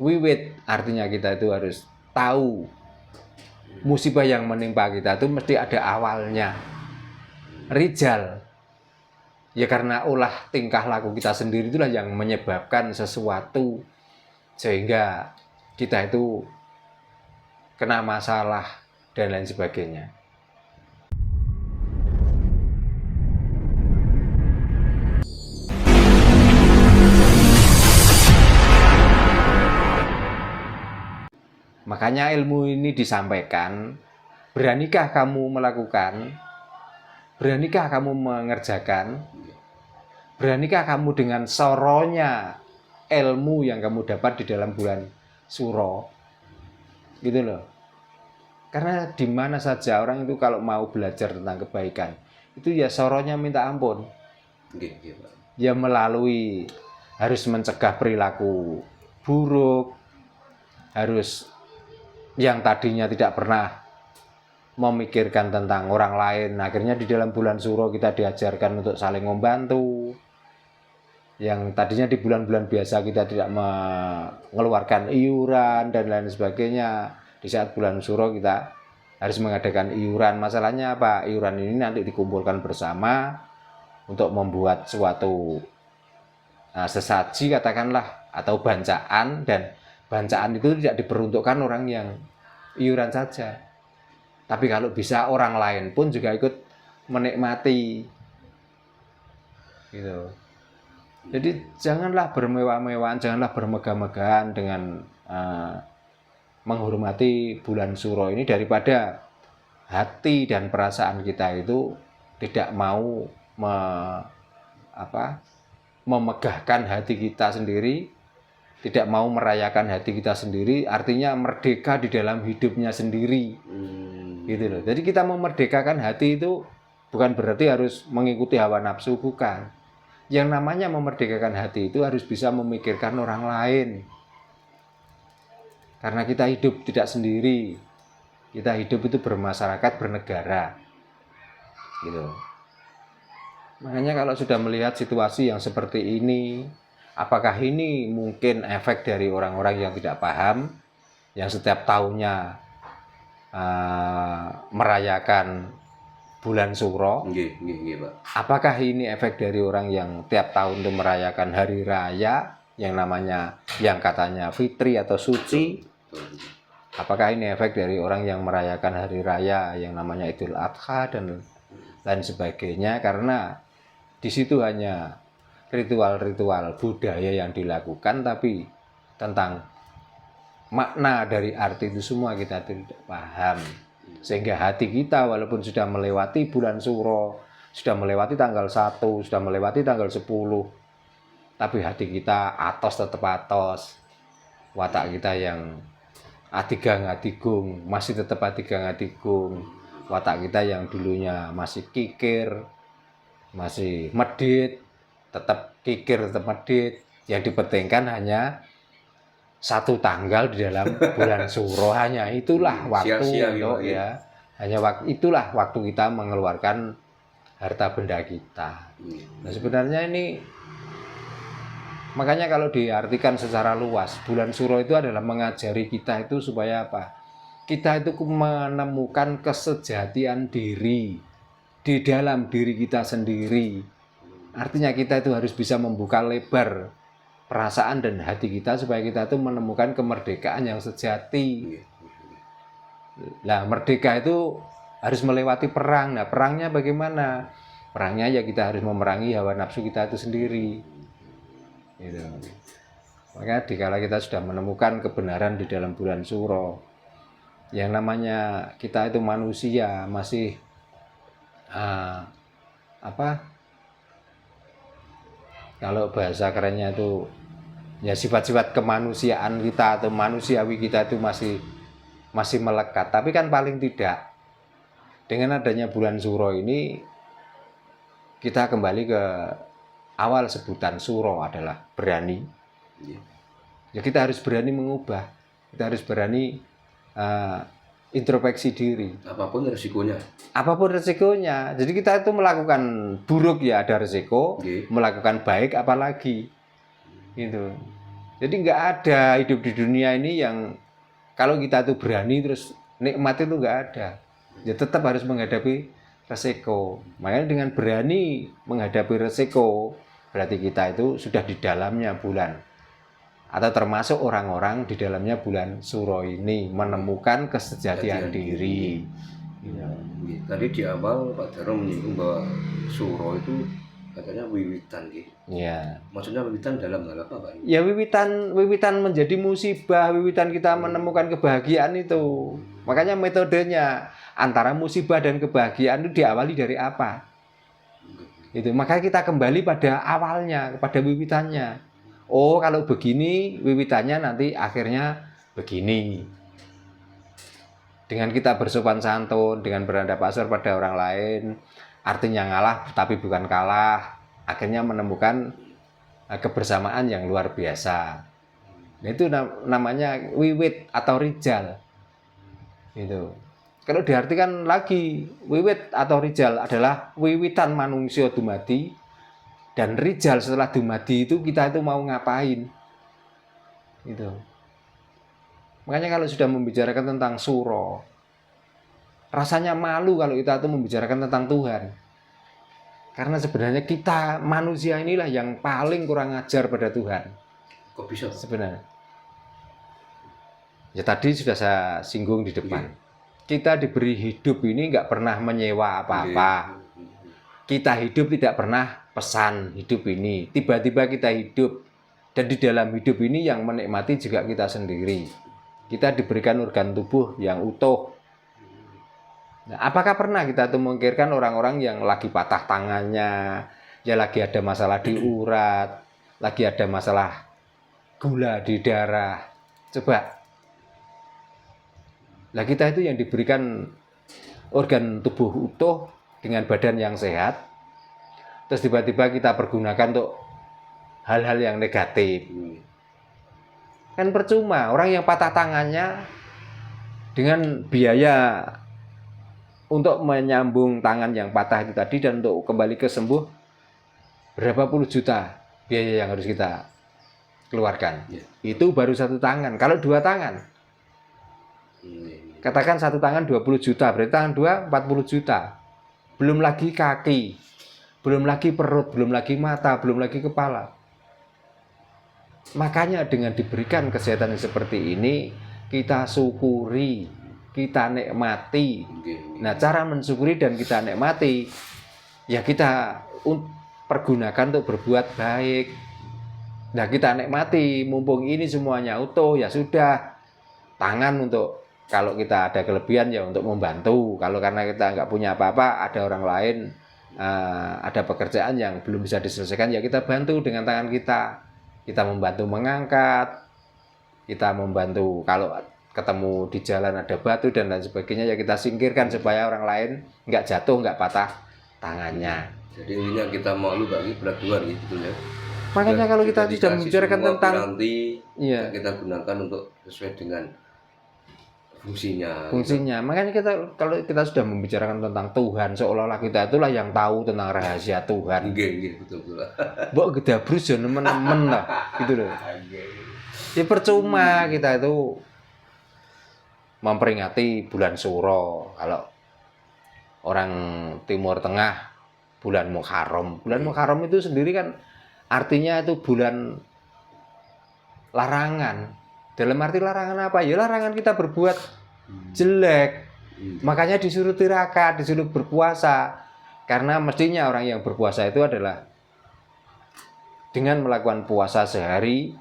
wiwit, artinya kita itu harus tahu musibah yang menimpa kita itu mesti ada awalnya. Rijal, ya karena ulah tingkah laku kita sendiri itulah yang menyebabkan sesuatu sehingga kita itu kena masalah dan lain sebagainya. Makanya ilmu ini disampaikan, beranikah kamu melakukan, beranikah kamu mengerjakan, beranikah kamu dengan soronya ilmu yang kamu dapat di dalam bulan Suro, gitu loh. Karena di mana saja orang itu kalau mau belajar tentang kebaikan, itu ya soronya minta ampun. Ya melalui harus mencegah perilaku buruk, harus yang tadinya tidak pernah memikirkan tentang orang lain, akhirnya di dalam bulan Suro kita diajarkan untuk saling membantu. Yang tadinya di bulan-bulan biasa kita tidak mengeluarkan iuran dan lain sebagainya, di saat bulan Suro kita harus mengadakan iuran. Masalahnya apa? Iuran ini nanti dikumpulkan bersama untuk membuat suatu sesaji katakanlah, atau bancaan, dan bancaan itu tidak diperuntukkan orang yang iuran saja, tapi kalau bisa orang lain pun juga ikut menikmati gitu. Jadi janganlah bermewah-mewahan, janganlah bermegah-megahan dengan menghormati bulan Suro ini, daripada hati dan perasaan kita itu tidak mau memegahkan hati kita sendiri, tidak mau merayakan hati kita sendiri, artinya merdeka di dalam hidupnya sendiri. Gitu loh. Jadi kita memerdekakan hati itu bukan berarti harus mengikuti hawa nafsu, bukan. Yang namanya memerdekakan hati itu harus bisa memikirkan orang lain. Karena kita hidup tidak sendiri. Kita hidup itu bermasyarakat, bernegara. Gitu. Makanya kalau sudah melihat situasi yang seperti ini, apakah ini mungkin efek dari orang-orang yang tidak paham, yang setiap tahunnya merayakan bulan Suro? Pak. Apakah ini efek dari orang yang tiap tahun itu merayakan hari raya yang namanya, yang katanya fitri atau suci? Apakah ini efek dari orang yang merayakan hari raya yang namanya Idul Adha dan lain sebagainya? Karena di situ hanya ritual-ritual budaya yang dilakukan, tapi tentang makna dari arti itu semua kita tidak paham. Sehingga hati kita walaupun sudah melewati bulan Suro, sudah melewati tanggal 1, sudah melewati tanggal 10, tapi hati kita atos tetap atos. Watak kita yang adigang adigung masih tetap adigang adigung. Watak kita yang dulunya masih kikir, masih medit, tetap kikir, tetap medit. Yang dipentingkan hanya satu tanggal di dalam bulan Suro, hanya itulah waktu untuk itulah waktu kita mengeluarkan harta benda kita. Nah sebenarnya ini, makanya kalau diartikan secara luas, bulan Suro itu adalah mengajari kita itu supaya apa? Kita itu menemukan kesejatian diri di dalam diri kita sendiri. Artinya kita itu harus bisa membuka lebar perasaan dan hati kita supaya kita itu menemukan kemerdekaan yang sejati. Nah, merdeka itu harus melewati perang. Nah, perangnya bagaimana? Perangnya ya kita harus memerangi hawa nafsu kita itu sendiri. Gitu. Maka dikala kita sudah menemukan kebenaran di dalam bulan Suro, yang namanya kita itu manusia masih kalau bahasa kerennya itu ya sifat-sifat kemanusiaan kita atau manusiawi kita itu masih melekat. Tapi kan paling tidak dengan adanya bulan Suro ini kita kembali ke awal sebutan Suro adalah berani. Ya kita harus berani mengubah, kita harus berani introspeksi diri. Apapun resikonya. Apapun resikonya. Jadi kita itu melakukan buruk ya ada resiko, melakukan baik apalagi. Gitu. Jadi nggak ada hidup di dunia ini yang kalau kita tuh berani terus nikmat itu nggak ada. Ya tetap harus menghadapi resiko. Makanya dengan berani menghadapi resiko, berarti kita itu sudah di dalamnya bulan. Atau termasuk orang-orang di dalamnya bulan Suro ini menemukan kesejatian diri. Ya. Tadi di awal Pak Jarwo menyinggung bahwa Suro itu katanya wiwitan gitu. Ya. Maksudnya wiwitan dalam hal apa Pak? Ya wiwitan menjadi musibah, wiwitan kita menemukan kebahagiaan itu. Makanya metodenya antara musibah dan kebahagiaan itu diawali dari apa? Itu. Makanya kita kembali pada awalnya, pada wiwitannya. Oh, kalau begini wiwitannya nanti akhirnya begini. Dengan kita bersopan santun, dengan berandap asor pada orang lain, artinya ngalah tapi bukan kalah, akhirnya menemukan kebersamaan yang luar biasa. Nah, itu namanya wiwit atau rijal. Itu. Kalau diartikan lagi, wiwit atau rijal adalah wiwitan manungsia dumadi, dan rijal setelah dumadi itu kita itu mau ngapain. Itu. Makanya kalau sudah membicarakan tentang suro, rasanya malu kalau kita itu membicarakan tentang Tuhan. Karena sebenarnya kita manusia inilah yang paling kurang ajar pada Tuhan. Kok bisa? Sebenarnya. Ya tadi sudah saya singgung di depan. Kita diberi hidup ini nggak pernah menyewa apa-apa. Kita hidup tidak pernah pesan hidup ini. Tiba-tiba kita hidup. Dan di dalam hidup ini yang menikmati juga kita sendiri. Kita diberikan organ tubuh yang utuh. Nah, apakah pernah kita tuh memikirkan orang-orang yang lagi patah tangannya, ya lagi ada masalah di urat, lagi ada masalah gula di darah. Coba. Nah, kita itu yang diberikan organ tubuh utuh dengan badan yang sehat, terus tiba-tiba kita pergunakan untuk hal-hal yang negatif. Kan percuma, orang yang patah tangannya dengan biaya untuk menyambung tangan yang patah itu tadi dan untuk kembali ke sembuh berapa puluh juta biaya yang harus kita keluarkan. Itu baru satu tangan. Kalau dua tangan, katakan satu tangan 20 juta, berarti tangan dua 40 juta. Belum lagi kaki, belum lagi perut, belum lagi mata, belum lagi kepala. Makanya dengan diberikan kesehatan seperti ini, kita syukuri, kita nikmati. Nah, cara mensyukuri dan kita nikmati, ya kita pergunakan untuk berbuat baik. Nah, kita nikmati, mumpung ini semuanya utuh, ya sudah. Tangan untuk, kalau kita ada kelebihan ya untuk membantu. Kalau karena kita nggak punya apa-apa, ada orang lain, ada pekerjaan yang belum bisa diselesaikan, ya kita bantu dengan tangan kita. Kita membantu mengangkat, kita membantu kalau ketemu di jalan ada batu dan lain sebagainya, ya kita singkirkan supaya orang lain nggak jatuh, nggak patah tangannya. Jadi intinya kita malu bagi berat luar gitu ya. Makanya kalau kita sudah membicarakan tentang nanti ya, kita gunakan untuk sesuai dengan fungsinya. Makanya kita kalau kita sudah membicarakan tentang Tuhan, seolah-olah kita itulah yang tahu tentang rahasia Tuhan. Betul. Mbok gedabrus ya nemen-nemen lah, gitu loh. Ya percuma kita itu memperingati bulan Suro. Kalau orang Timur Tengah bulan Muharram. Bulan Muharram itu sendiri kan artinya itu bulan larangan. Dalam arti larangan apa? Ya larangan kita berbuat jelek. Makanya disuruh tirakat, disuruh berpuasa. Karena mestinya orang yang berpuasa itu adalah dengan melakukan puasa sehari,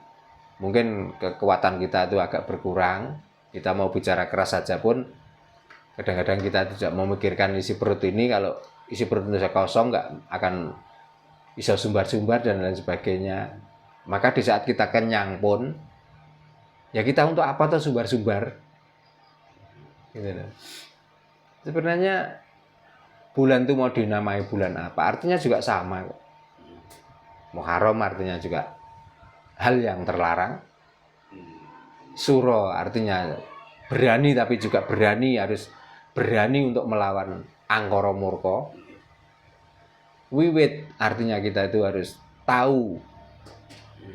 mungkin kekuatan kita itu agak berkurang. Kita mau bicara keras saja pun, kadang-kadang kita tidak memikirkan isi perut ini. Kalau isi perut itu kosong, nggak akan bisa sumbar-sumbar dan lain sebagainya. Maka di saat kita kenyang pun, ya kita untuk apa tuh sumbar-sumbar? Gitu. Sebenarnya bulan itu mau dinamai bulan apa? Artinya juga sama. Muharram artinya juga hal yang terlarang. Suro artinya berani, tapi juga berani, harus berani untuk melawan angkara murka. Wiwit artinya kita itu harus tahu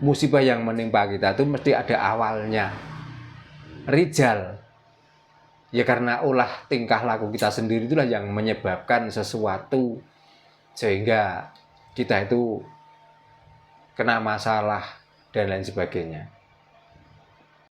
musibah yang menimpa kita itu mesti ada awalnya. Rijal, ya karena ulah tingkah laku kita sendiri itulah yang menyebabkan sesuatu sehingga kita itu kena masalah dan lain sebagainya.